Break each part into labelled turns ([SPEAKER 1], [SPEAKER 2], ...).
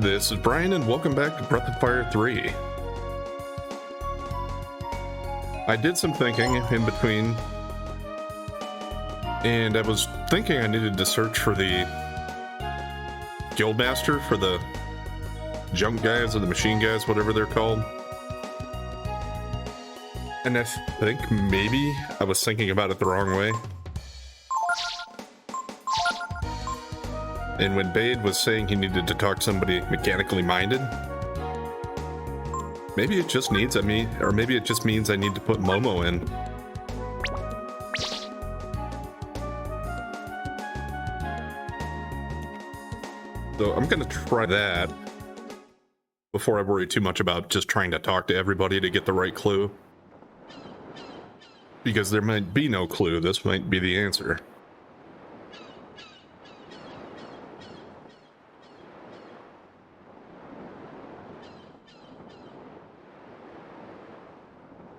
[SPEAKER 1] This is Brian, and welcome back to Breath of Fire 3. I did some thinking in between, and I was thinking I needed to search for the Guildmaster for the junk guys or the machine guys, whatever they're called. And I think maybe I was thinking about it the wrong way. And when Bade was saying he needed to talk to somebody mechanically minded, maybe it just needs or maybe it just means I need to put Momo in. So I'm gonna try that before I worry too much about just trying to talk to everybody to get the right clue. Because there might be no clue, this might be the answer.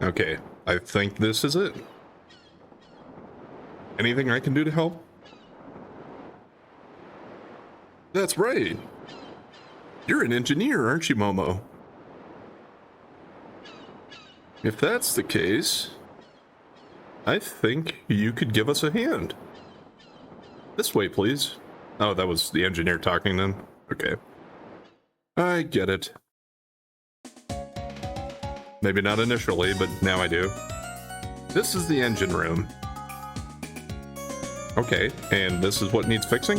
[SPEAKER 1] Okay, I think this is it. Anything I can do to help? That's right. You're an engineer, aren't you, Momo? If that's the case, I think you could give us a hand. This way, please. Oh, that was the engineer talking then? Okay. I get it. Maybe not initially, but now I do. This is the engine room. Okay, and this is what needs fixing?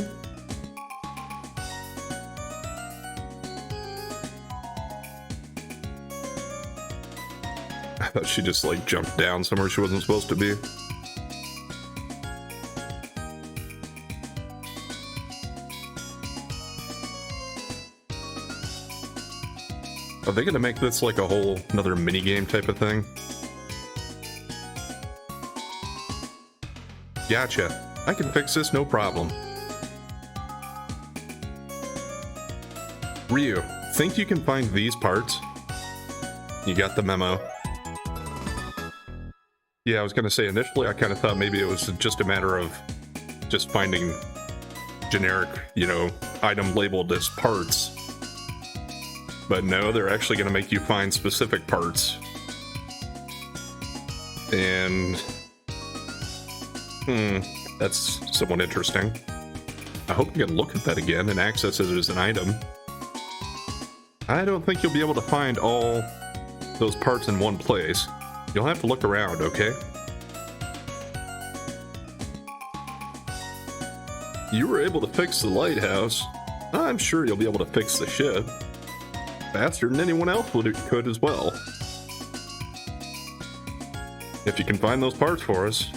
[SPEAKER 1] I thought she just like jumped down somewhere she wasn't supposed to be. Are they gonna make this like a whole another minigame type of thing? Gotcha. I can fix this, no problem. Ryu, think you can find these parts? You got the memo. Yeah, I was gonna say initially I kind of thought maybe it was just a matter of just finding generic, item labeled as parts. But no, they're actually going to make you find specific parts. And... that's somewhat interesting. I hope you can look at that again and access it as an item. I don't think you'll be able to find all those parts in one place. You'll have to look around, okay? You were able to fix the lighthouse. I'm sure you'll be able to fix the ship. Faster than anyone else could as well. If you can find those parts for us,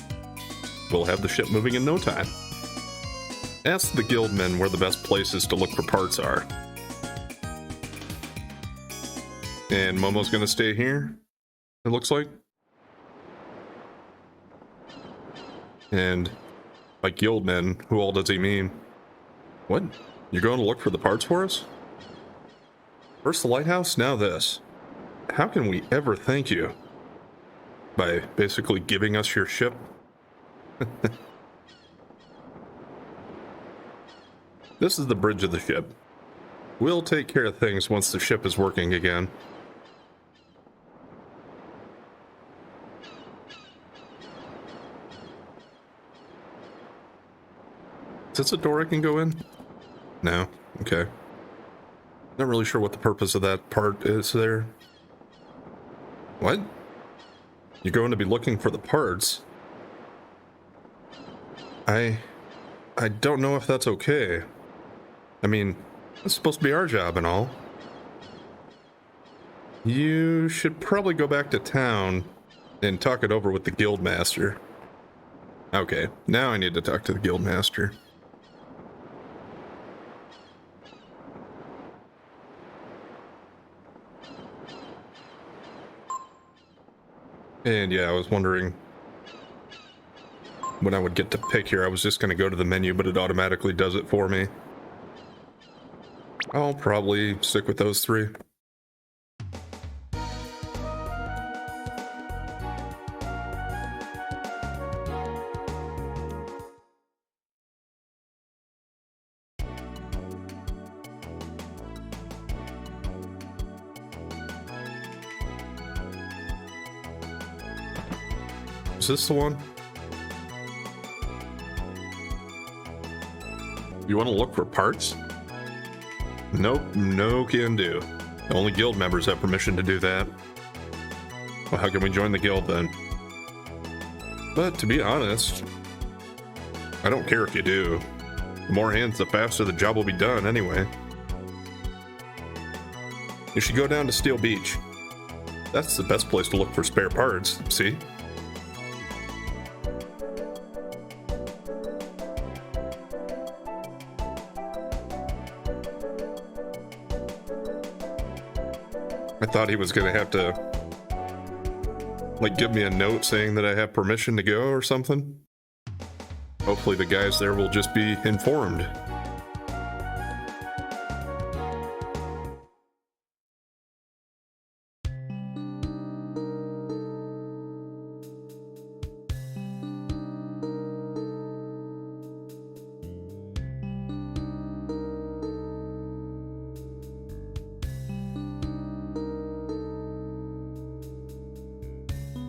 [SPEAKER 1] we'll have the ship moving in no time. Ask the guildmen where the best places to look for parts are. And Momo's gonna stay here, it looks like. And by guildmen, who all does he mean? What? You're going to look for the parts for us? First the lighthouse, now this. How can we ever thank you? By basically giving us your ship? This is the bridge of the ship. We'll take care of things once the ship is working again. Is this a door I can go in? No? Okay. Not really sure what the purpose of that part is there. What? You're going to be looking for the parts? I don't know if that's okay. I mean, it's supposed to be our job and all. You should probably go back to town and talk it over with the guildmaster. Okay, now I need to talk to the guildmaster. And yeah, I was wondering when I would get to pick here. I was just going to go to the menu, but it automatically does it for me. I'll probably stick with those three. Is this the one? You want to look for parts? Nope, no can do. Only guild members have permission to do that. Well, how can we join the guild then? But to be honest, I don't care if you do. The more hands, the faster the job will be done anyway. You should go down to Steel Beach. That's the best place to look for spare parts, see? I thought he was gonna have to, like, give me a note saying that I have permission to go or something. Hopefully the guys there will just be informed.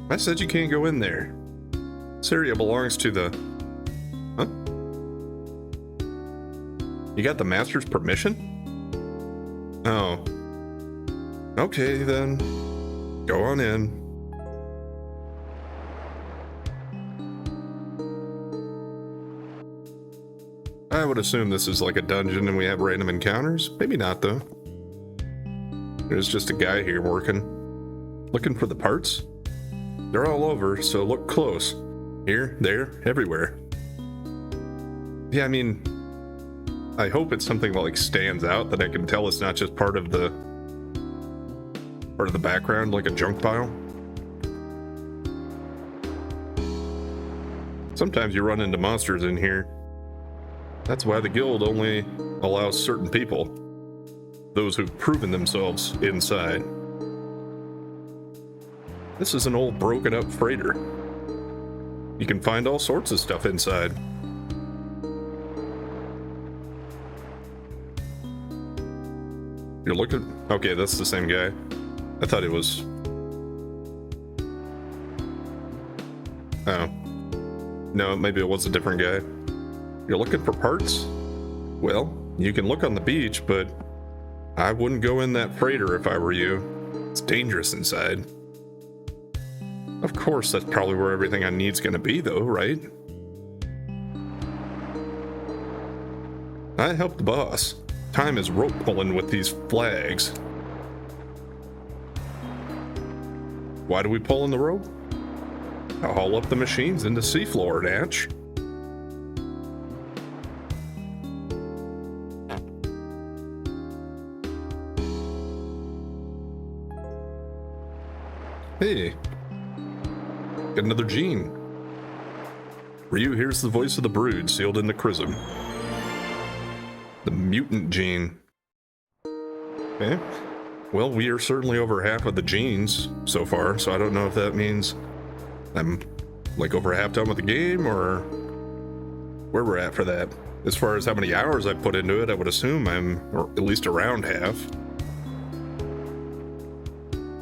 [SPEAKER 1] I said you can't go in there. This area belongs to the... Huh? You got the master's permission? Oh. Okay, then. Go on in. I would assume this is like a dungeon and we have random encounters. Maybe not, though. There's just a guy here working. Looking for the parts? They're all over, so look close. Here, there, everywhere. Yeah, I mean, I hope it's something that like stands out that I can tell it's not just part of the background, like a junk pile. Sometimes you run into monsters in here. That's why the guild only allows certain people, those who've proven themselves inside. This is an old broken up freighter. You can find all sorts of stuff inside. You're looking... Okay, that's the same guy. I thought it was... Oh. No, maybe it was a different guy. You're looking for parts? Well, you can look on the beach, but I wouldn't go in that freighter if I were you. It's dangerous inside. Of course, that's probably where everything I need's gonna be, though, right? I helped the boss. Time is rope pulling with these flags. Why do we pull in the rope? I'll haul up the machines into seafloor, Natch. Hey. Get another gene. Ryu hears the voice of the brood sealed in the chrism. The mutant gene. Okay. Well, we are certainly over half of the genes so far, so I don't know if that means I'm like over half done with the game or where we're at for that. As far as how many hours I've put into it, I would assume I'm or at least around half.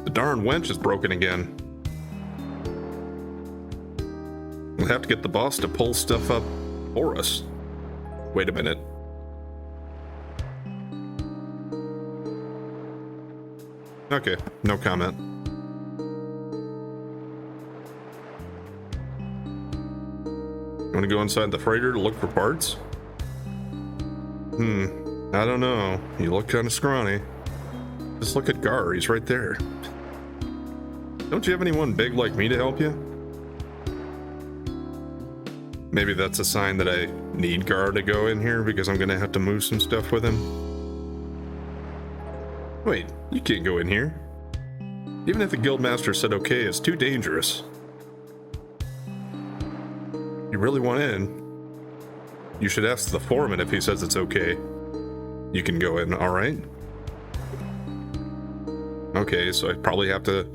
[SPEAKER 1] The darn wench is broken again. We'll have to get the boss to pull stuff up for us. Wait a minute. Okay, no comment. You want to go inside the freighter to look for parts? I don't know. You look kind of scrawny. Just look at Gar, he's right there. Don't you have anyone big like me to help you? Maybe that's a sign that I need Gar to go in here because I'm gonna have to move some stuff with him. Wait, you can't go in here. Even if the guildmaster said okay, it's too dangerous. You really want in? You should ask the foreman if he says it's okay. You can go in, alright? Okay, so I probably have to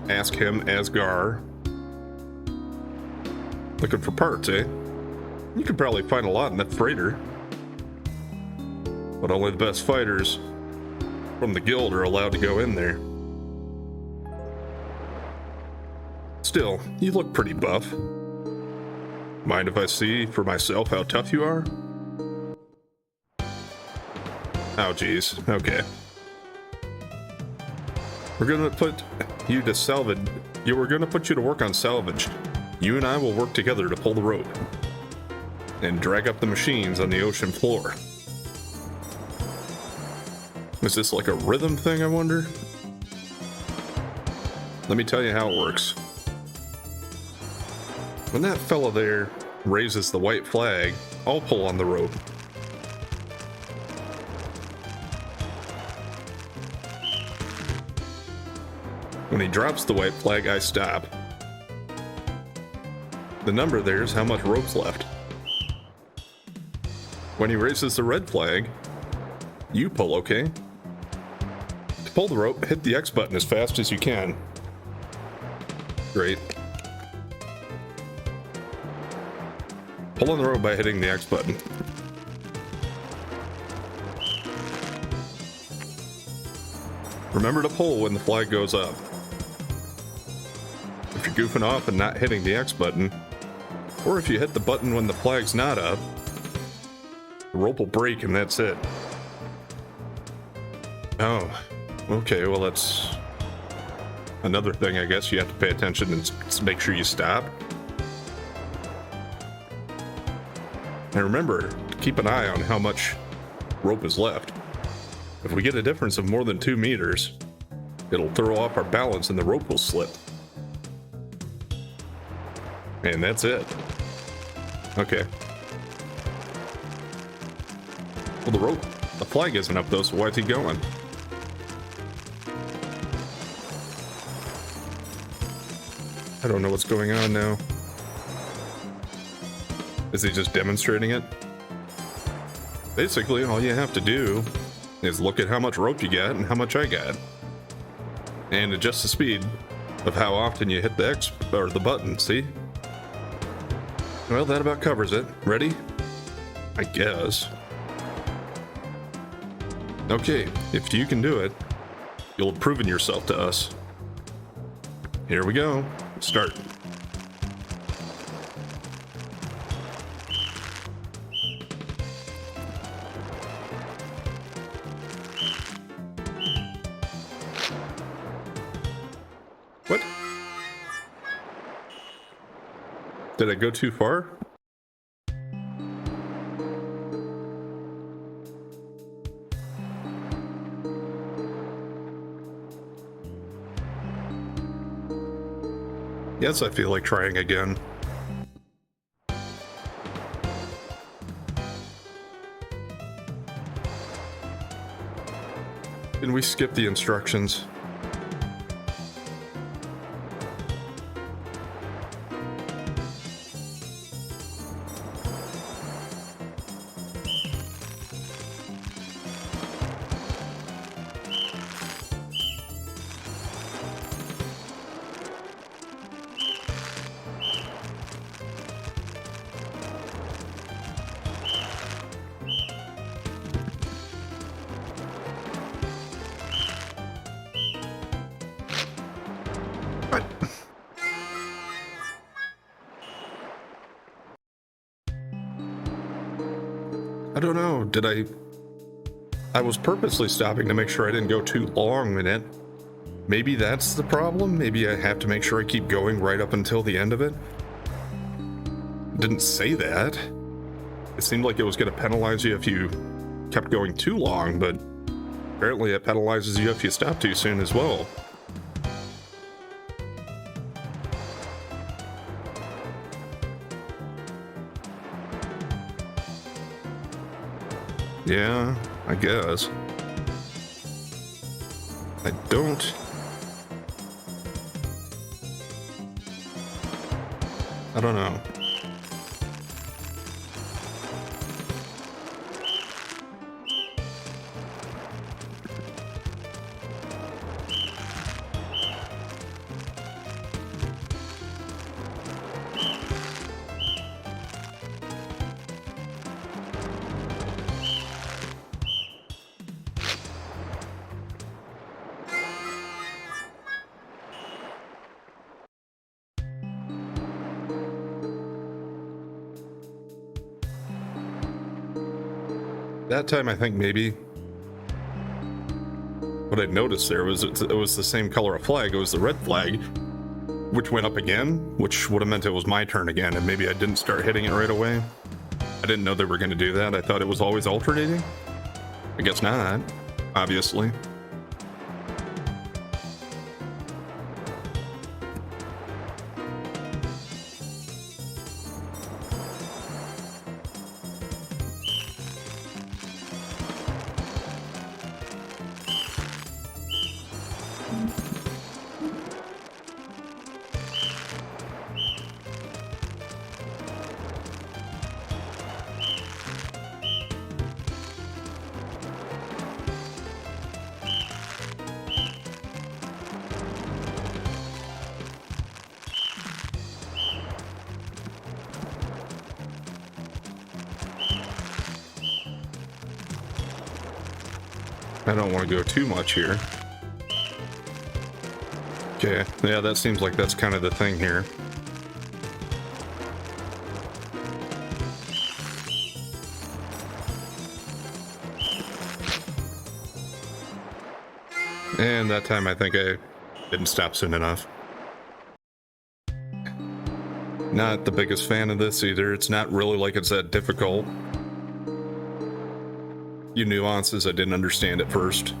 [SPEAKER 1] ask him as Gar. Looking for parts, eh? You could probably find a lot in that freighter. But only the best fighters from the guild are allowed to go in there. Still, you look pretty buff. Mind if I see for myself how tough you are? Oh, geez. Okay. We're gonna put you to salvage. We're gonna put you to work on salvage. You and I will work together to pull the rope and drag up the machines on the ocean floor. Is this like a rhythm thing, I wonder? Let me tell you how it works. When that fella there raises the white flag, I'll pull on the rope. When he drops the white flag, I stop. The number there is how much rope's left. When he raises the red flag, you pull, okay? To pull the rope, hit the X button as fast as you can. Great. Pull on the rope by hitting the X button. Remember to pull when the flag goes up. If you're goofing off and not hitting the X button, or if you hit the button when the flag's not up, the rope will break and that's it. Oh, okay, well that's another thing I guess you have to pay attention and make sure you stop. And remember, keep an eye on how much rope is left. If we get a difference of more than 2 meters, it'll throw off our balance and the rope will slip. And that's it. Okay. Well, the flag isn't up though, so why is he going? I don't know what's going on now. Is he just demonstrating it? Basically, all you have to do is look at how much rope you got and how much I got. And adjust the speed of how often you hit the X or the button, see? Well, that about covers it. Ready? I guess. Okay, if you can do it, you'll have proven yourself to us. Here we go. Start. What? Did I go too far? Yes, I feel like trying again. Can we skip the instructions? I don't know, I was purposely stopping to make sure I didn't go too long in it. Maybe that's the problem? Maybe I have to make sure I keep going right up until the end of it? Didn't say that. It seemed like it was going to penalize you if you kept going too long, but apparently it penalizes you if you stop too soon as well. Yeah, I guess. I don't know. That time, I think maybe what I'd noticed there was it was the same color of flag. It was the red flag, which went up again, which would have meant it was my turn again, and maybe I didn't start hitting it right away. I didn't know they were going to do that. I thought it was always alternating. I guess not, obviously. I don't want to go too much here. Okay, yeah, that seems like that's kind of the thing here. And that time I think I didn't stop soon enough. Not the biggest fan of this either. It's not really like it's that difficult. Few nuances I didn't understand at first.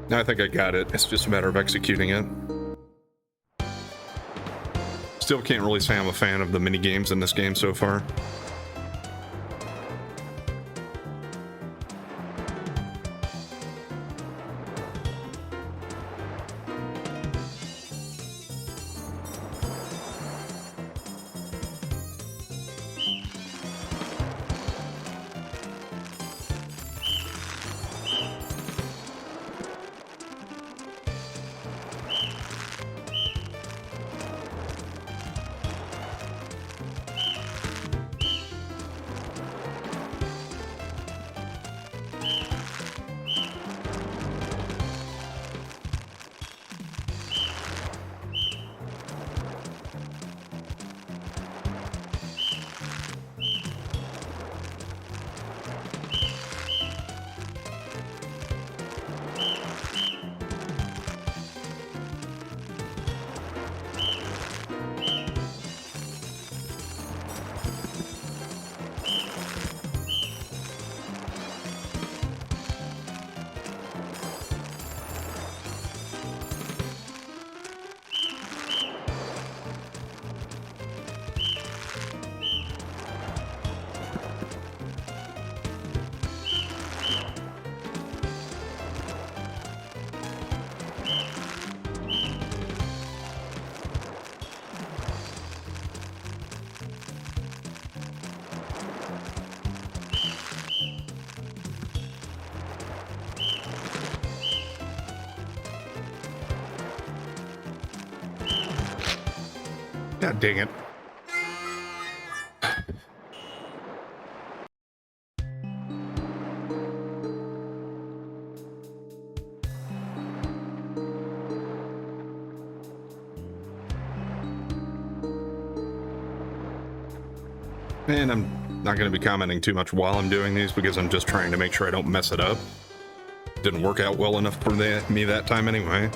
[SPEAKER 1] Now I think I got it. It's just a matter of executing it. Still can't really say I'm a fan of the mini games in this game so far. God dang it. And I'm not going to be commenting too much while I'm doing these because I'm just trying to make sure I don't mess it up. Didn't work out well enough for me that time anyway.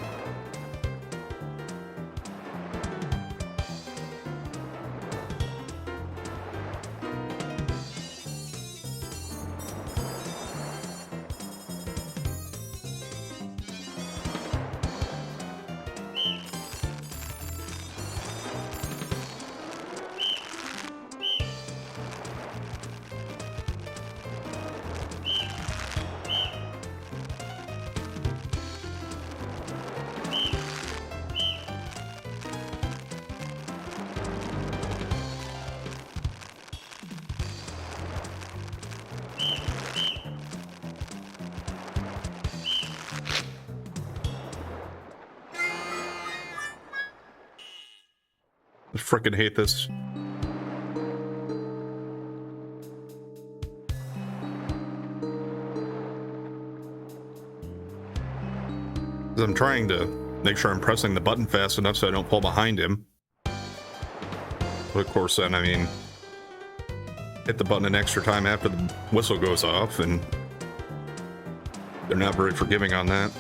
[SPEAKER 1] I frickin' hate this. I'm trying to make sure I'm pressing the button fast enough so I don't fall behind him. But of course then, I mean, hit the button an extra time after the whistle goes off, and they're not very forgiving on that.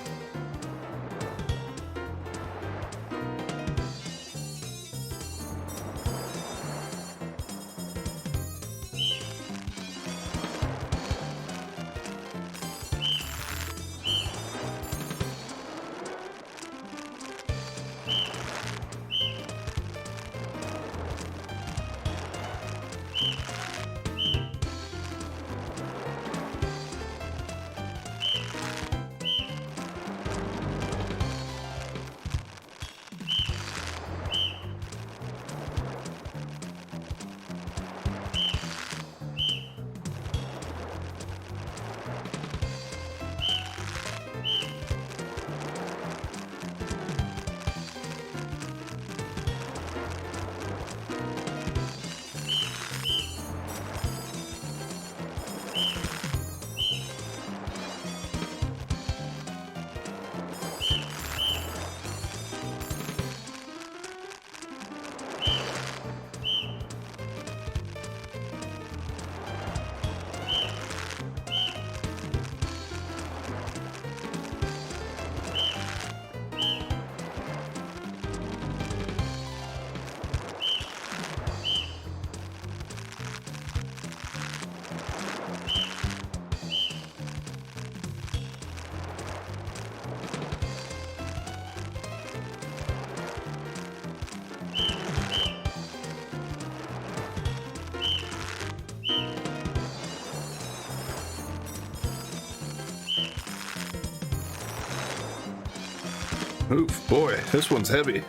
[SPEAKER 1] Oof, boy, this one's heavy.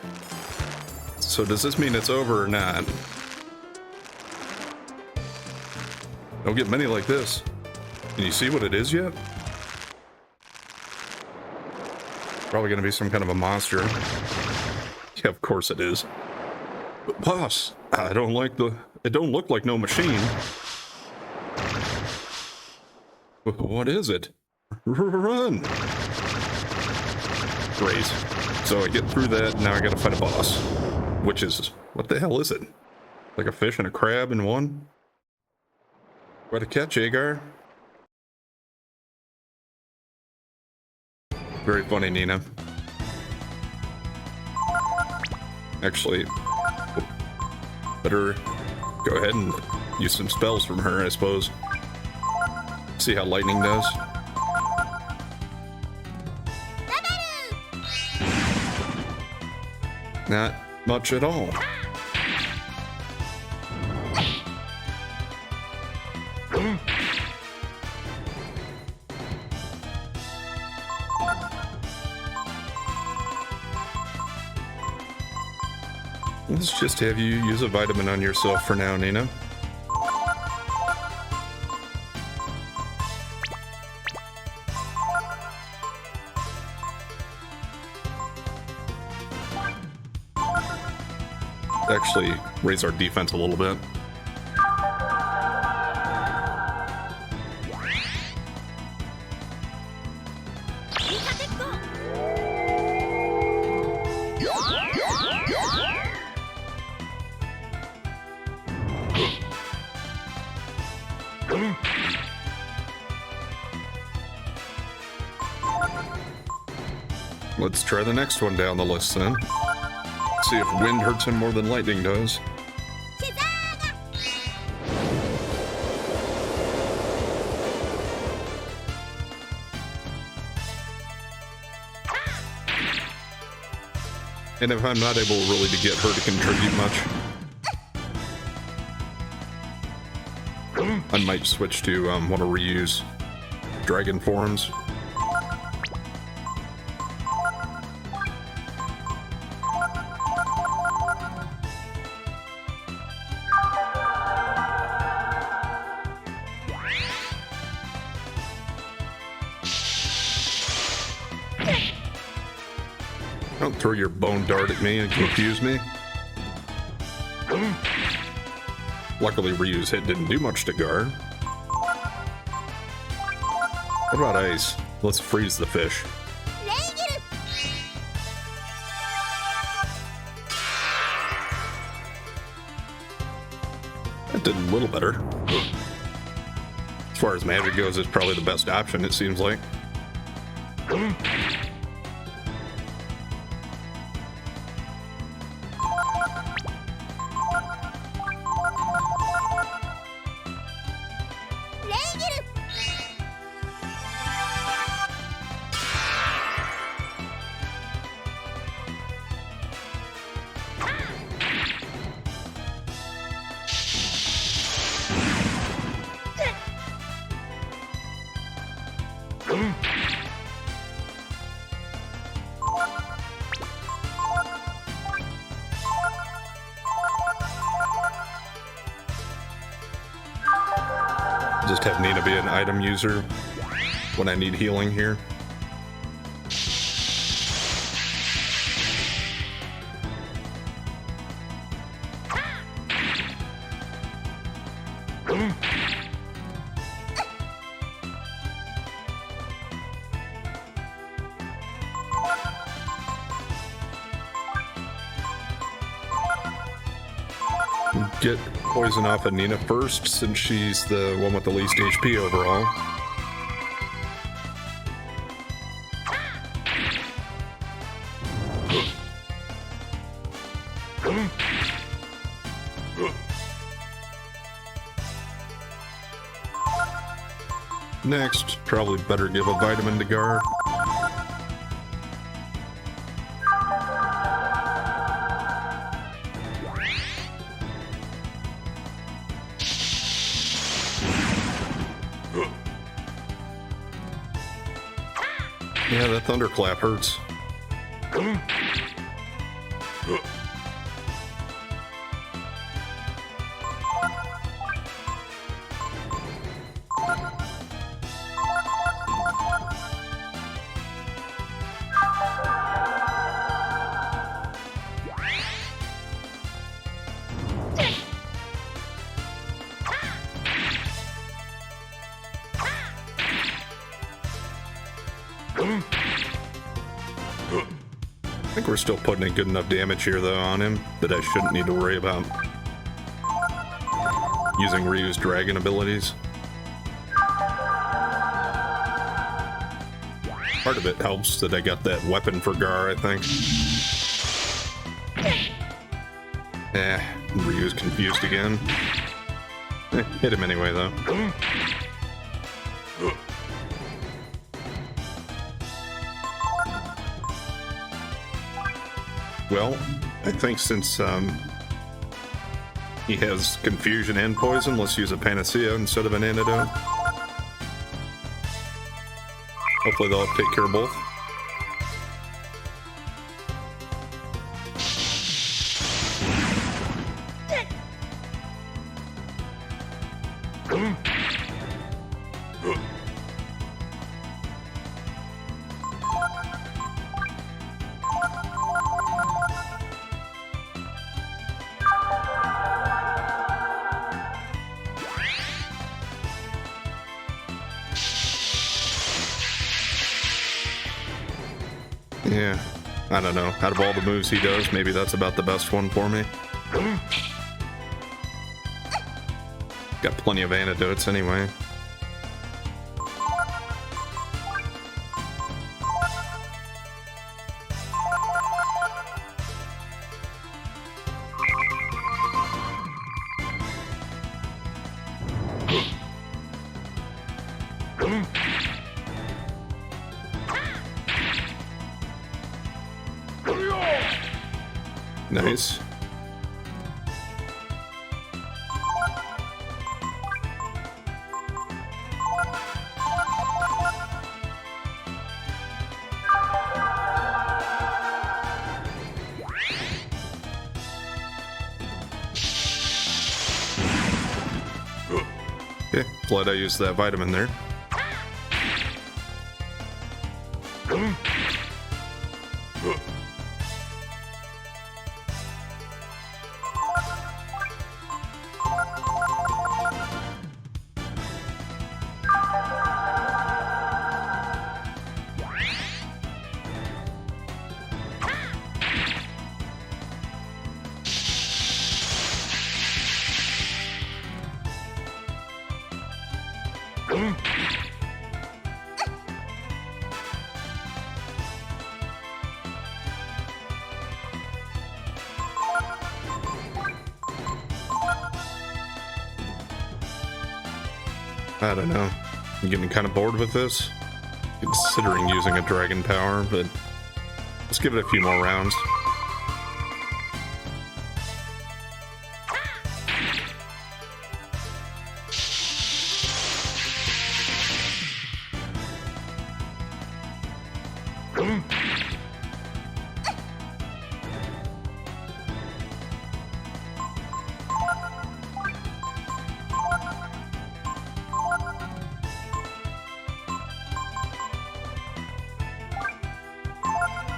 [SPEAKER 1] So does this mean it's over or not? Don't get many like this. Can you see what it is yet? Probably gonna be some kind of a monster. Yeah, of course it is. But boss, it don't look like no machine. What is it? Run! Great. So I get through that, now I gotta fight a boss. Which is, what the hell is it? Like a fish and a crab in one? What a catch, Agar. Very funny, Nina. Actually, better go ahead and use some spells from her, I suppose. See how lightning does. Not much at all. Let's just have you use a vitamin on yourself for now, Nina. Actually raise our defense a little bit. Let's try the next one down the list then. See if wind hurts him more than lightning does. And if I'm not able really to get her to contribute much, I might switch to want to reuse dragon forms. Don't throw your bone dart at me and confuse me. Luckily, Ryu's hit didn't do much to guard. What about ice? Let's freeze the fish. That did a little better. As far as magic goes, it's probably the best option, it seems like. Just have Nina be an item user when I need healing here. Get poison off of Nina first, since she's the one with the least HP overall. Next, probably better give a vitamin to Gar. Yeah, that thunderclap hurts. I think we're still putting in good enough damage here, though, on him that I shouldn't need to worry about using Ryu's dragon abilities. Part of it helps that I got that weapon for Gar, I think. Ryu's confused again. Hit him anyway, though. Well, I think since he has confusion and poison, let's use a panacea instead of an antidote. Hopefully they'll take care of both. Yeah, I don't know. Out of all the moves he does, maybe that's about the best one for me. Got plenty of antidotes anyway. Nice. Okay, glad I used that vitamin there. I don't know. I'm getting kind of bored with this. Considering using a dragon power, but let's give it a few more rounds.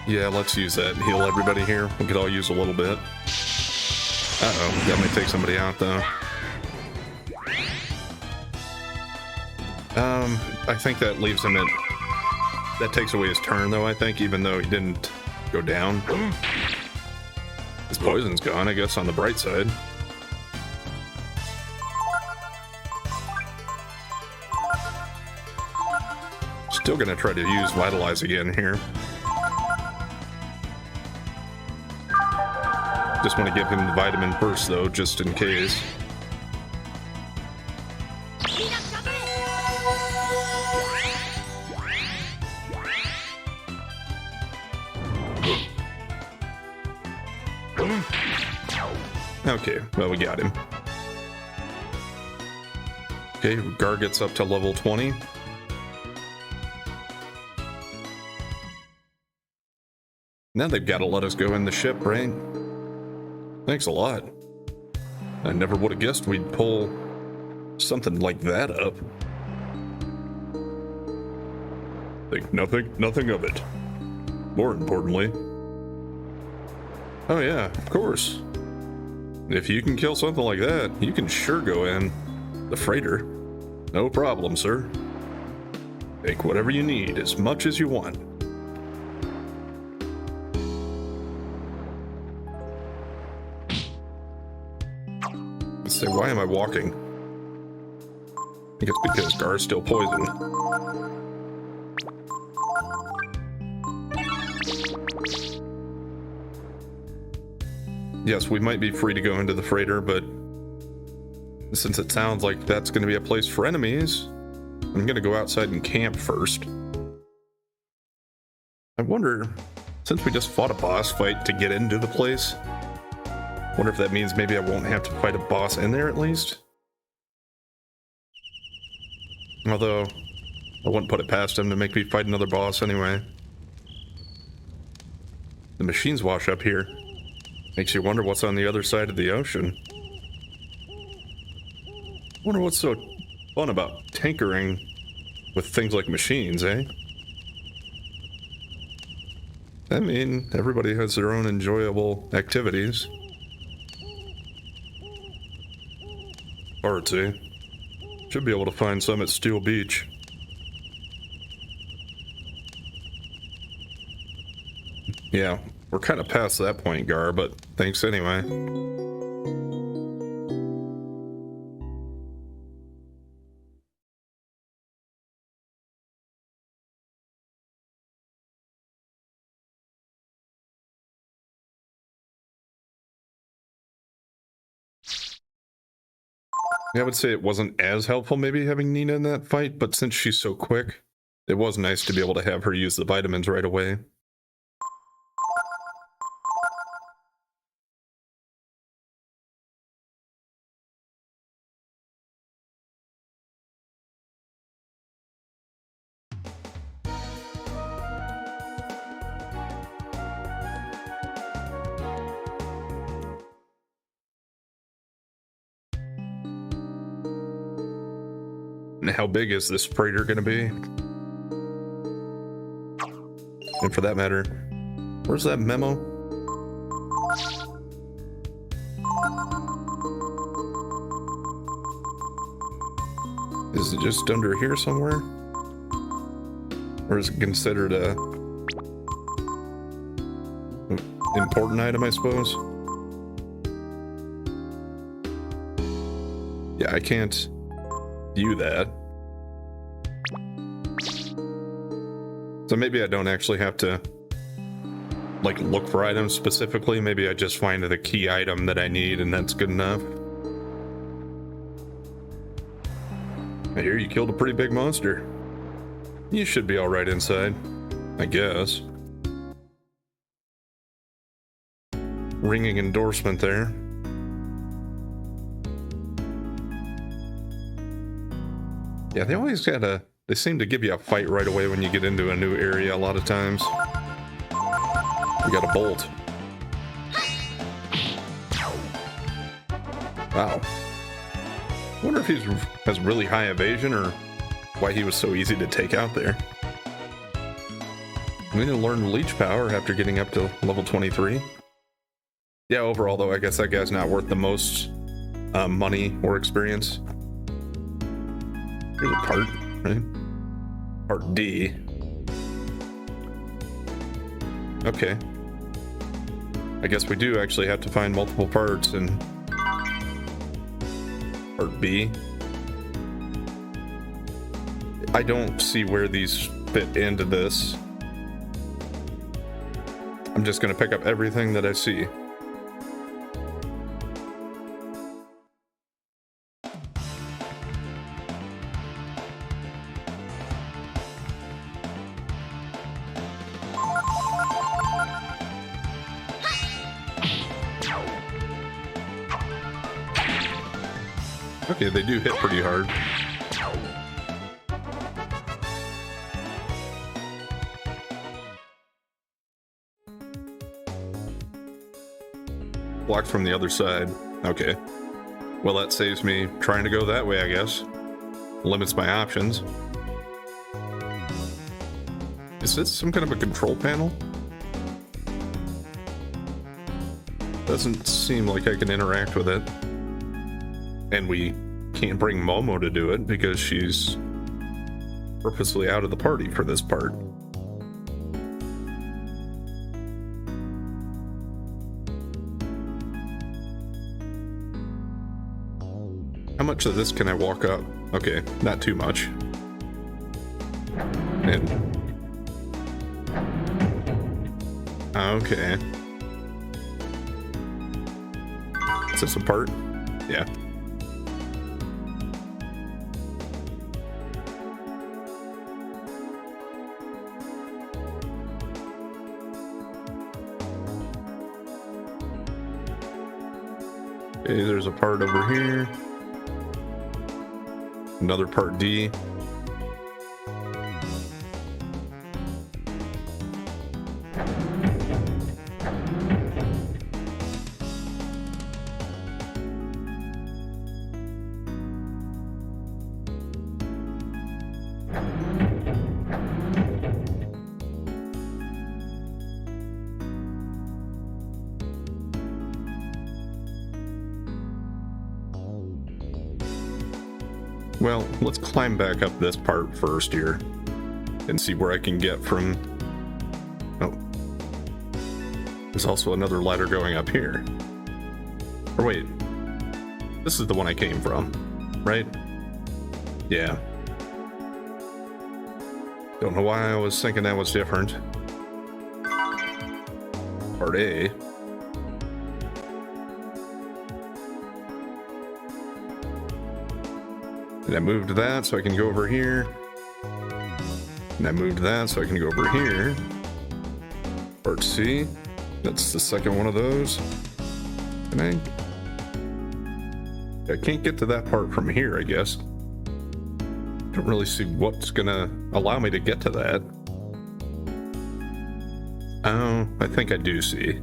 [SPEAKER 1] Yeah, let's use that and heal everybody here. We could all use a little bit. Uh-oh, that might take somebody out, though. I think that leaves him at... That takes away his turn, though, I think, even though he didn't go down. His poison's gone, I guess, on the bright side. Still gonna try to use Vitalize again here. Just want to give him the vitamin first, though, just in case. Okay, well, we got him. Okay, Gar gets up to level 20. Now they've got to let us go in the ship, right? Thanks a lot. I never would have guessed we'd pull something like that up. Think nothing of it. More importantly... Oh yeah, of course. If you can kill something like that, you can sure go in the freighter. No problem, sir. Take whatever you need, as much as you want. Let's say, why am I walking? I think it's because Gar's still poisoned. Yes, we might be free to go into the freighter, but since it sounds like that's going to be a place for enemies, I'm going to go outside and camp first. I wonder, since we just fought a boss fight to get into the place, I wonder if that means maybe I won't have to fight a boss in there at least? Although, I wouldn't put it past him to make me fight another boss anyway. The machines wash up here. Makes you wonder what's on the other side of the ocean. Wonder what's so fun about tinkering with things like machines, eh? I mean, everybody has their own enjoyable activities. Arts, eh? Should be able to find some at Steel Beach. Yeah, we're kind of past that point, Gar, but thanks anyway. I would say it wasn't as helpful maybe having Nina in that fight, but since she's so quick, it was nice to be able to have her use the vitamins right away. And how big is this freighter going to be? And for that matter, where's that memo? Is it just under here somewhere? Or is it considered a important item, I suppose? Yeah, I can't view that. So maybe I don't actually have to like look for items specifically. Maybe I just find the key item that I need and that's good enough. I hear you killed a pretty big monster. You should be alright inside, I guess. Ringing endorsement there. Yeah, they seem to give you a fight right away when you get into a new area a lot of times. We got a bolt. Wow. I wonder if he has really high evasion or why he was so easy to take out there. I'm gonna learn leech power after getting up to level 23. Yeah, overall though, I guess that guy's not worth the most money or experience. Here's a part, right? Part D. Okay. I guess we do actually have to find multiple parts in part B. I don't see where these fit into this. I'm just gonna pick up everything that I see. Okay, they do hit pretty hard. Blocked from the other side. Okay. Well, that saves me trying to go that way, I guess. Limits my options. Is this some kind of a control panel? Doesn't seem like I can interact with it. And we can't bring Momo to do it because she's purposely out of the party for this part. How much of this can I walk up? Okay, not too much. And okay. Is this a part? Yeah. Okay, there's a part over here. Another part D. Well, let's climb back up this part first here and see where I can get from... Oh. There's also another ladder going up here. Or wait. This is the one I came from, right? Yeah. Don't know why I was thinking that was different. Part A. And I moved that so I can go over here. And I moved that so I can go over here. Part C. That's the second one of those. And I can't get to that part from here, I guess. Don't really see what's gonna allow me to get to that. Oh, I think I do see.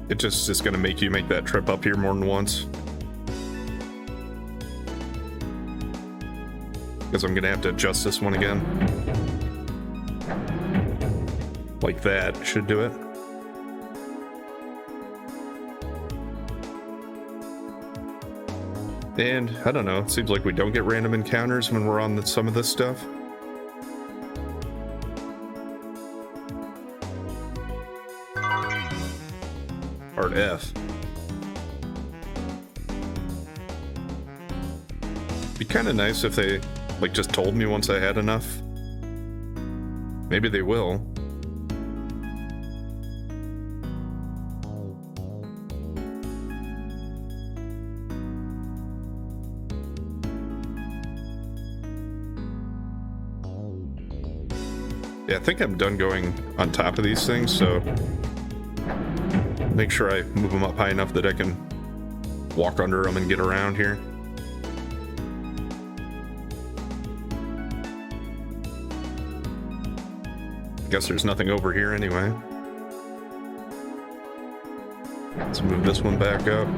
[SPEAKER 1] It just is going to make you make that trip up here more than once. Because I'm going to have to adjust this one again. Like that should do it. And, I don't know, it seems like we don't get random encounters when we're on some of this stuff. Part F. Be kind of nice if they, like, just told me once I had enough. Maybe they will. Yeah, I think I'm done going on top of these things, so make sure I move them up high enough that I can walk under them and get around here. Guess there's nothing over here anyway. Let's move this one back up.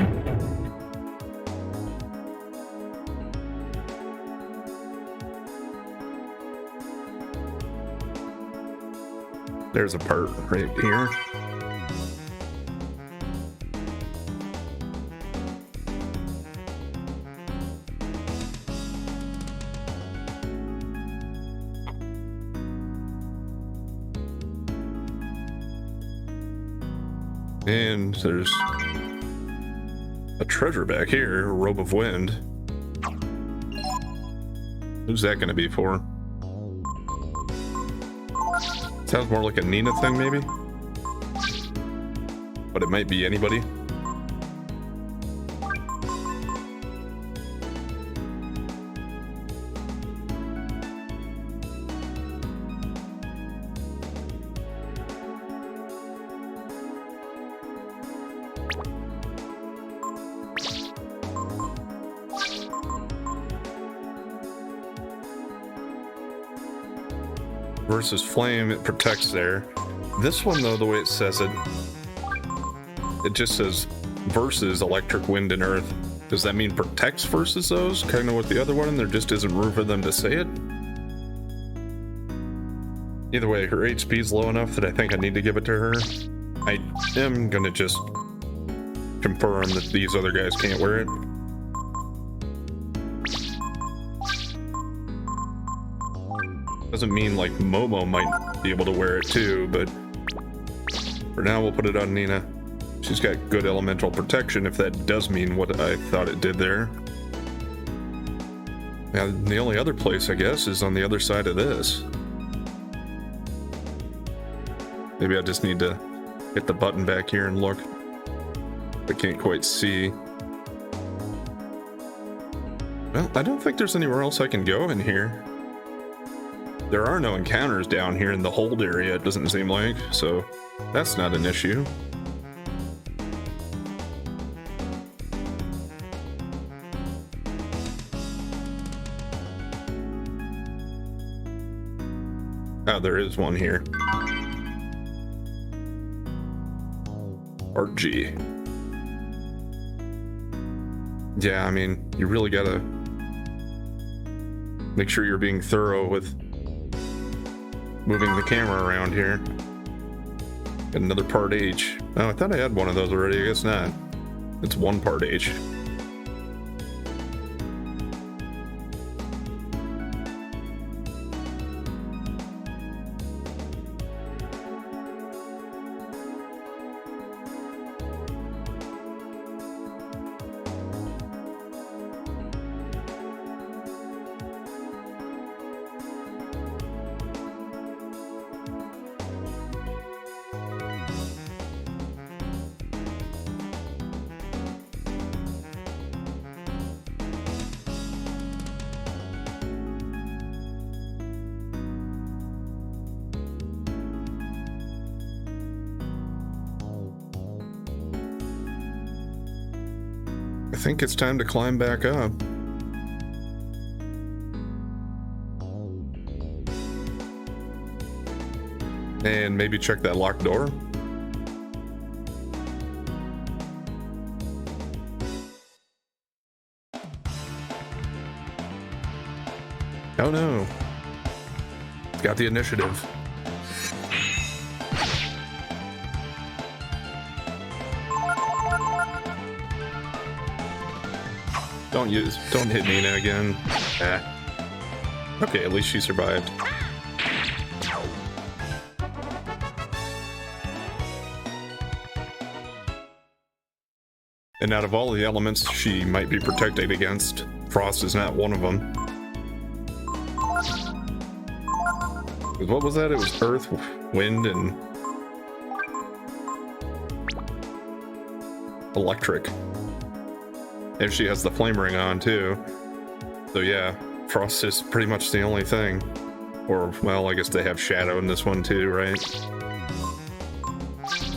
[SPEAKER 1] There's a part right here. And there's a treasure back here, a robe of wind. Who's that going to be for? Sounds more like a Nina thing, maybe? But it might be anybody. Versus flame, it protects there. This one, though, the way it says it, it just says versus electric, wind, and earth. Does that mean protects versus those? Kind of with the other one, and there just isn't room for them to say it? Either way, her HP is low enough that I think I need to give it to her. I am gonna just confirm that these other guys can't wear it. Doesn't mean like Momo might be able to wear it too, but for now we'll put it on Nina. She's got good elemental protection, if that does mean what I thought it did there. Now, the only other place, I guess, is on the other side of this. Maybe I just need to hit the button back here and look. I can't quite see. Well, I don't think there's anywhere else I can go in here. There are no encounters down here in the hold area, it doesn't seem like, so that's not an issue. Oh, there is one here. Art G. Yeah, I mean, you really gotta make sure you're being thorough with moving the camera around here. Got another part H. Oh, I thought I had one of those already. I guess not. It's one part H. I think it's time to climb back up. And maybe check that locked door. Oh no. Got the initiative. Don't hit Nina again. Okay, at least she survived. And out of all the elements she might be protected against, Frost is not one of them. What was that? It was Earth, Wind, and Electric. And she has the flame ring on too. So yeah, Frost is pretty much the only thing. Or, well, I guess they have Shadow in this one too, right?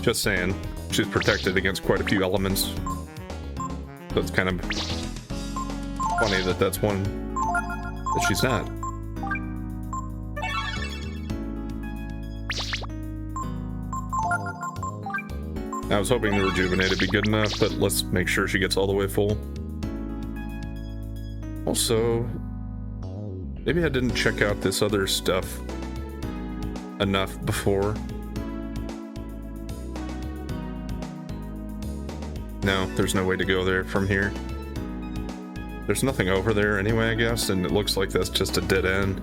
[SPEAKER 1] Just saying. She's protected against quite a few elements. So it's kind of funny that that's one that she's not. I was hoping the Rejuvenate would be good enough, but let's make sure she gets all the way full. Also, maybe I didn't check out this other stuff enough before. No, there's no way to go there from here. There's nothing over there anyway, I guess, and it looks like that's just a dead end.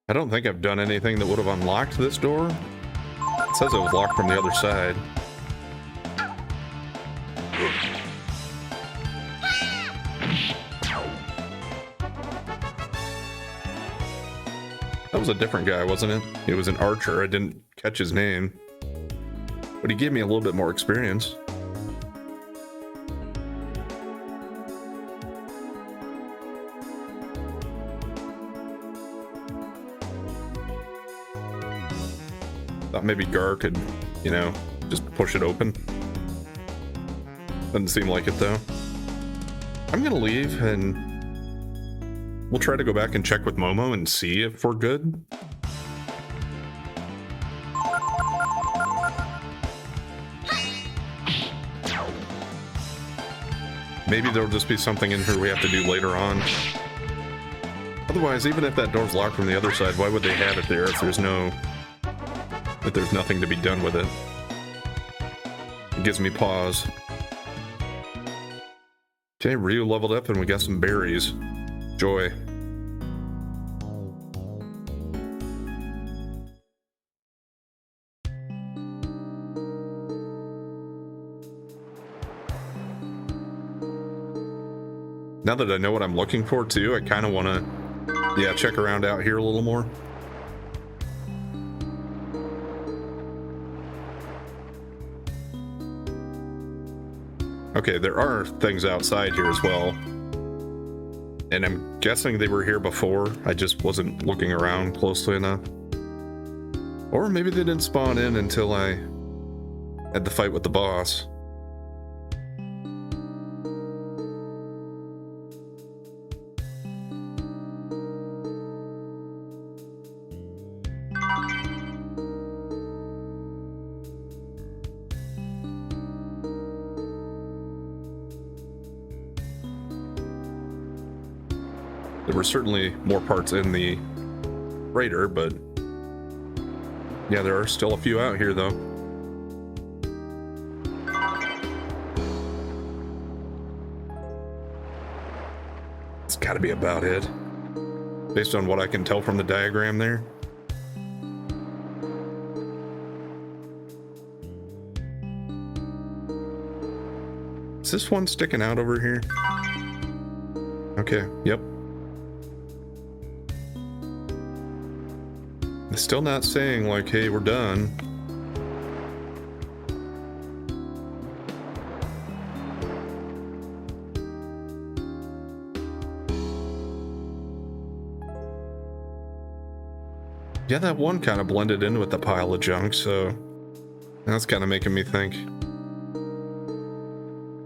[SPEAKER 1] I don't think I've done anything that would have unlocked this door. It says it was locked from the other side. That was a different guy, wasn't it? He was an archer. I didn't catch his name. But he gave me a little bit more experience. Thought maybe Gar could, you know, just push it open. Doesn't seem like it though. I'm gonna leave and we'll try to go back and check with Momo and see if we're good. Maybe there'll just be something in here we have to do later on. Otherwise, even if that door's locked from the other side, why would they have it there if there's nothing to be done with it? It gives me pause. Okay, Ryu leveled up and we got some berries. Joy. Now that I know what I'm looking for too, I kind of want to, yeah, check around out here a little more. Okay, there are things outside here as well. And I'm guessing they were here before. I just wasn't looking around closely enough. Or maybe they didn't spawn in until I had the fight with the boss. There were certainly more parts in the freighter, but yeah, there are still a few out here though. It's gotta be about it, based on what I can tell from the diagram there. Is this one sticking out over here? Okay, yep. It's still not saying like, hey, we're done. Yeah, that one kind of blended in with the pile of junk, so that's kind of making me think.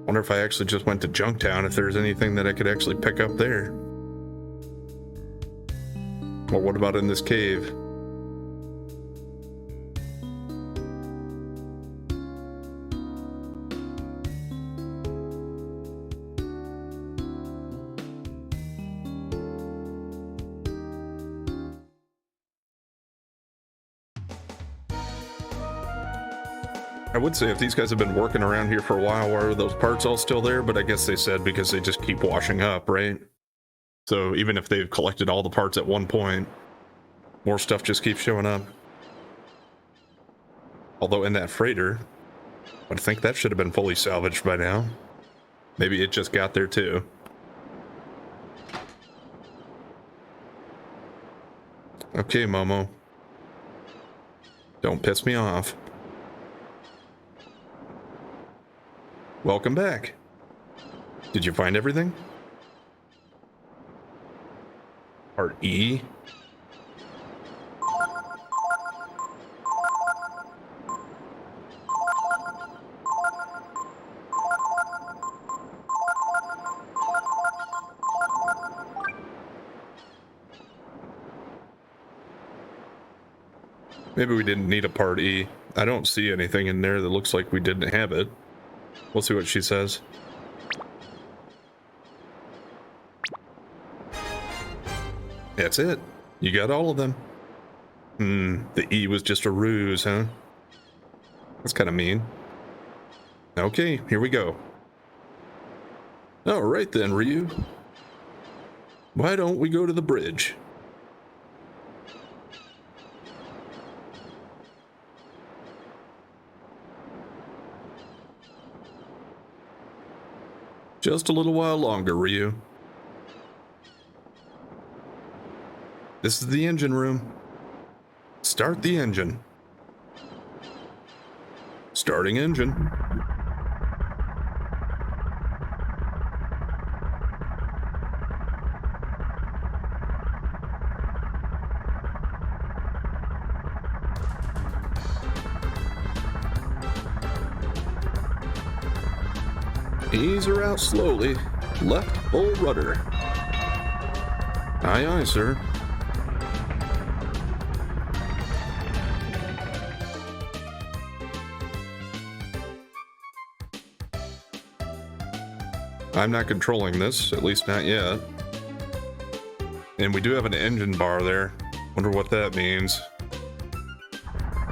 [SPEAKER 1] Wonder if I actually just went to Junktown, if there's anything that I could actually pick up there. Or what about in this cave? I would say if these guys have been working around here for a while, why are those parts all still there? But I guess they said because they just keep washing up, right? So even if they've collected all the parts at one point, more stuff just keeps showing up. Although in that freighter, I think that should have been fully salvaged by now. Maybe it just got there too. Okay, Momo. Don't piss me off. Welcome back. Did you find everything? Part E? Maybe we didn't need a part E. I don't see anything in there that looks like we didn't have it. We'll see what she says. That's it. You got all of them. The E was just a ruse, huh? That's kind of mean. Okay, here we go. All right then, Ryu. Why don't we go to the bridge? Just a little while longer, Ryu. This is the engine room. Start the engine. Starting engine. Ease her out slowly. Left full rudder. Aye, aye, sir. I'm not controlling this, at least not yet. And we do have an engine bar there. Wonder what that means.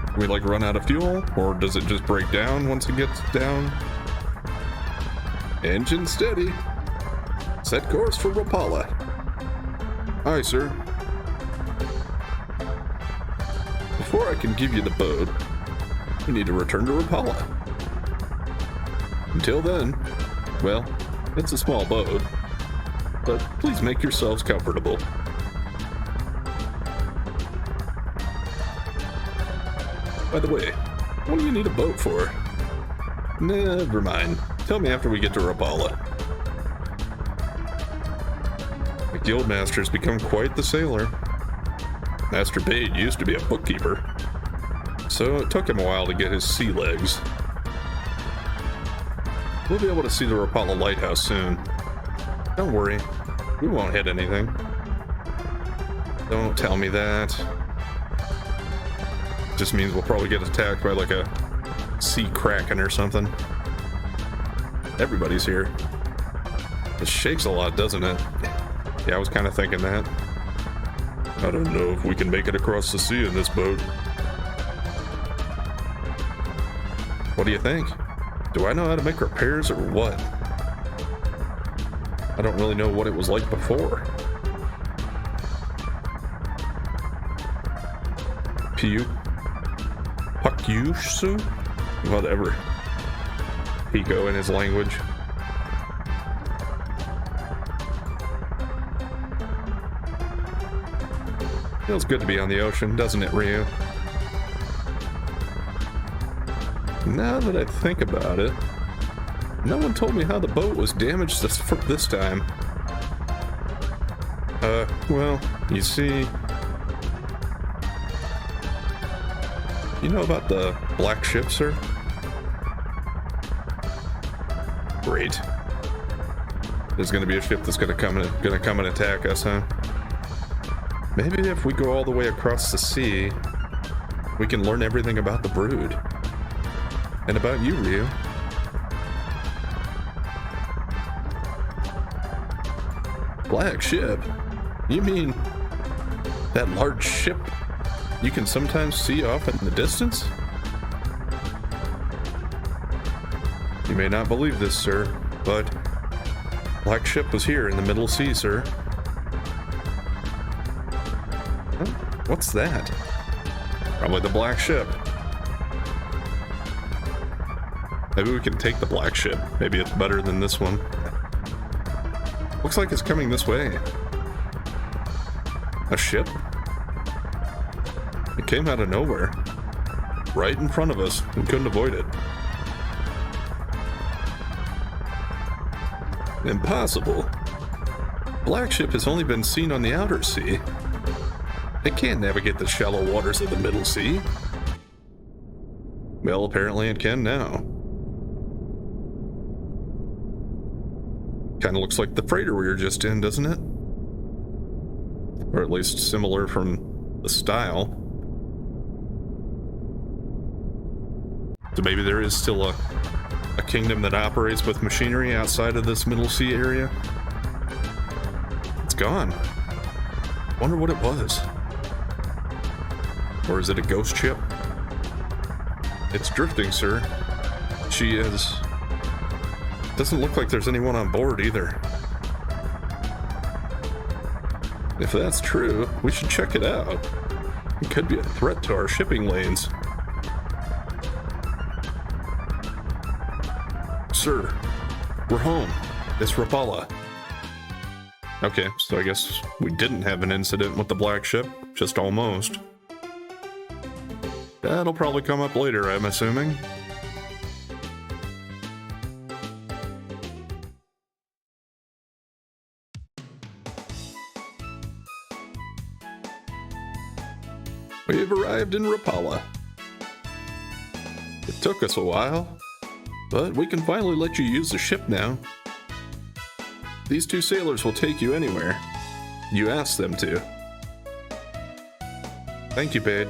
[SPEAKER 1] Can we like run out of fuel? Or does it just break down once it gets down? Engine steady. Set course for Rapala. Aye, sir. Before I can give you the boat, we need to return to Rapala. Until then, well, it's a small boat, but please make yourselves comfortable. By the way, what do you need a boat for? Never mind. Tell me after we get to Rapala. The Guildmaster's become quite the sailor. Master Bade used to be a bookkeeper, so it took him a while to get his sea legs. We'll be able to see the Rapala lighthouse soon. Don't worry, we won't hit anything. Don't tell me that. Just means we'll probably get attacked by like a sea kraken or something. Everybody's here. It shakes a lot, doesn't it? Yeah, I was kind of thinking that. I don't know if we can make it across the sea in this boat. What do you think? Do I know how to make repairs or what? I don't really know what it was like before. Pakyushu? Whatever. Pico in his language. Feels good to be on the ocean, doesn't it, Ryu? Now that I think about it, no one told me how the boat was damaged this time. Well, you see... You know about the black ship, sir? Great. There's gonna be a ship that's gonna come and attack us, huh? Maybe if we go all the way across the sea, we can learn everything about the Brood. And about you, Ryu. Black ship? You mean that large ship you can sometimes see off in the distance? You may not believe this, sir, but Black ship was here in the middle sea, sir. Huh? What's that? Probably the Black ship. Maybe we can take the black ship. Maybe it's better than this one. Looks like it's coming this way. A ship? It came out of nowhere. Right in front of us. We couldn't avoid it. Impossible. Black ship has only been seen on the outer sea. It can't navigate the shallow waters of the middle sea. Well, apparently it can now. Kinda looks like the freighter we were just in, doesn't it? Or at least similar from the style. So maybe there is still a kingdom that operates with machinery outside of this middle sea area. It's gone. Wonder what it was. Or is it a ghost ship? It's drifting, sir. She is. Doesn't look like there's anyone on board either. If that's true, we should check it out. It could be a threat to our shipping lanes. Sir, we're home. It's Rapala. Okay, so I guess we didn't have an incident with the black ship, just almost. That'll probably come up later, I'm assuming. We've arrived in Rapala. It took us a while, but we can finally let you use the ship now. These two sailors will take you anywhere you ask them to. Thank you, Bade.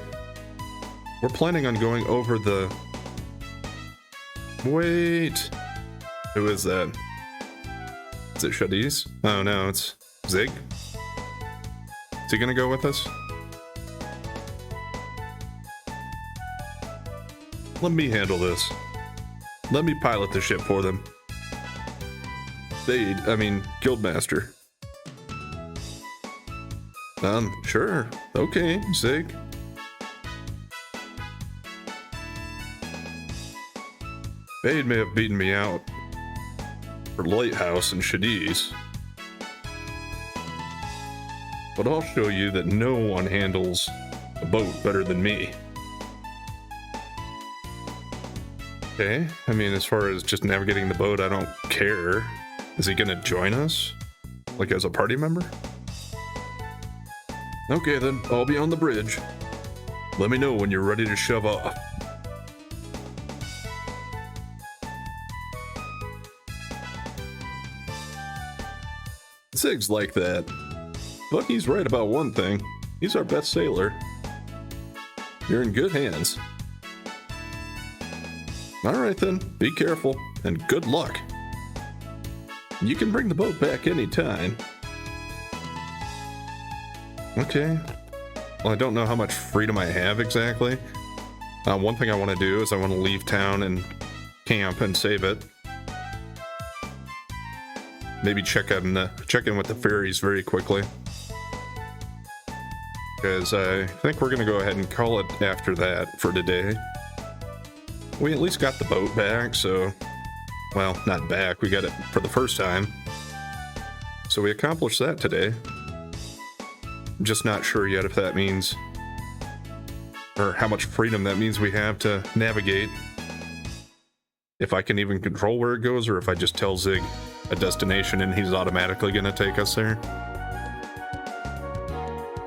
[SPEAKER 1] We're planning on going over the... Wait. Who is that? Is it Shadiz? Oh no, it's Zig. Is he gonna go with us? Let me handle this. Let me pilot the ship for them. Guildmaster. Sure. Okay, Zig. Bade may have beaten me out for Lighthouse and Shadiz, but I'll show you that no one handles a boat better than me. Okay, I mean, as far as just navigating the boat, I don't care. Is he gonna join us? Like as a party member? Okay then, I'll be on the bridge. Let me know when you're ready to shove off. Zig's like that. Bucky's right about one thing. He's our best sailor. You're in good hands. Alright then, be careful, and good luck. You can bring the boat back anytime. Okay. Well, I don't know how much freedom I have exactly. One thing I want to do is I want to leave town and camp and save it. Maybe check in with the ferries very quickly. Because I think we're going to go ahead and call it after that for today. We at least got the boat back, so... Well, not back, we got it for the first time. So we accomplished that today. I'm just not sure yet if that means... or how much freedom that means we have to navigate. If I can even control where it goes, or if I just tell Zig a destination and he's automatically going to take us there.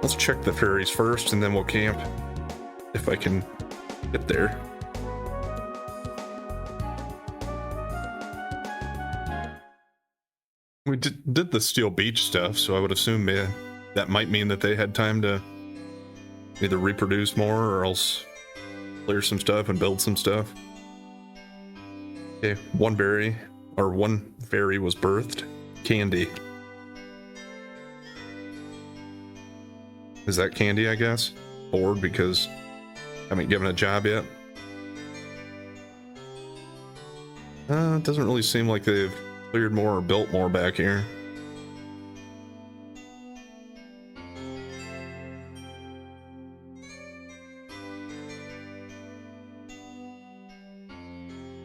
[SPEAKER 1] Let's check the ferries first, and then we'll camp. If I can get there. We did the Steel Beach stuff, so I would assume that might mean that they had time to either reproduce more or else clear some stuff and build some stuff. Okay, one fairy was birthed. Candy. Is that Candy, I guess? Bored because I haven't given a job yet? It doesn't really seem like they've cleared more or built more back here.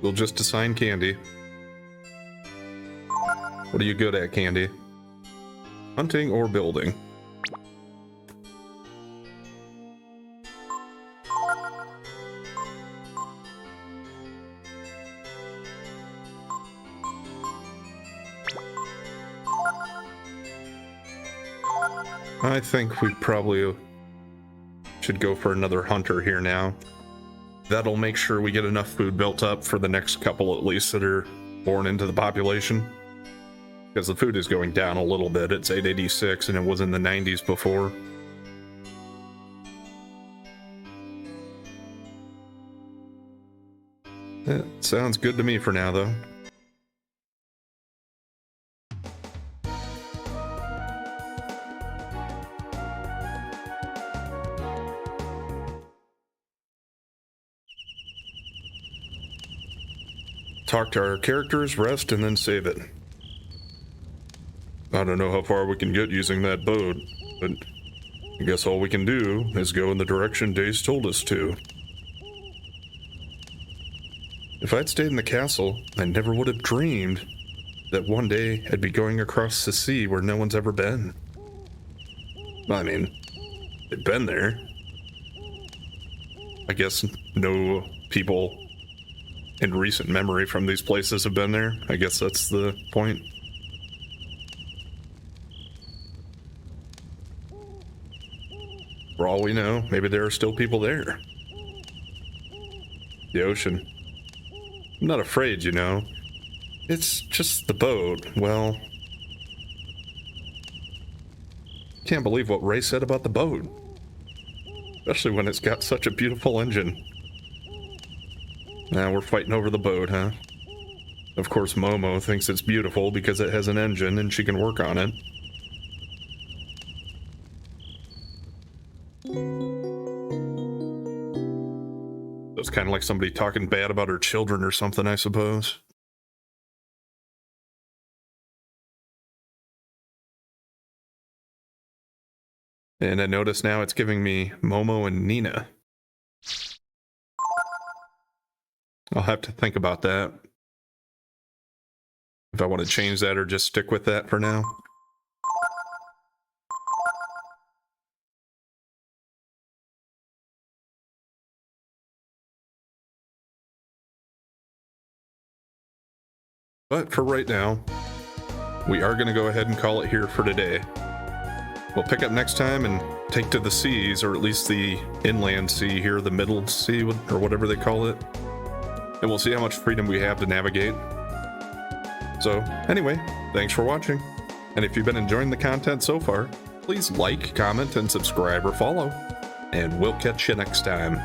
[SPEAKER 1] We'll just assign Candy. What are you good at, Candy? Hunting or building? I think we probably should go for another hunter here now. That'll make sure we get enough food built up for the next couple at least that are born into the population. Because the food is going down a little bit. It's 886 and it was in the 90s before. That sounds good to me for now, though. Talk to our characters, rest, and then save it. I don't know how far we can get using that boat, but I guess all we can do is go in the direction Dace told us to. If I'd stayed in the castle, I never would have dreamed that one day I'd be going across the sea where no one's ever been. I mean, they've been there. I guess no people in recent memory from these places have been there. I guess that's the point. For all we know, maybe there are still people there. The ocean. I'm not afraid, you know. It's just the boat. Well, can't believe what Ray said about the boat. Especially when it's got such a beautiful engine. Now we're fighting over the boat, huh? Of course, Momo thinks it's beautiful because it has an engine and she can work on it. It's kind of like somebody talking bad about her children or something, I suppose. And I notice now it's giving me Momo and Nina. I'll have to think about that. If I want to change that or just stick with that for now. But for right now, we are going to go ahead and call it here for today. We'll pick up next time and take to the seas, or at least the inland sea here, the middle sea, or whatever they call it. And we'll see how much freedom we have to navigate. So, anyway, thanks for watching. And if you've been enjoying the content so far, please like, comment, and subscribe or follow. And we'll catch you next time.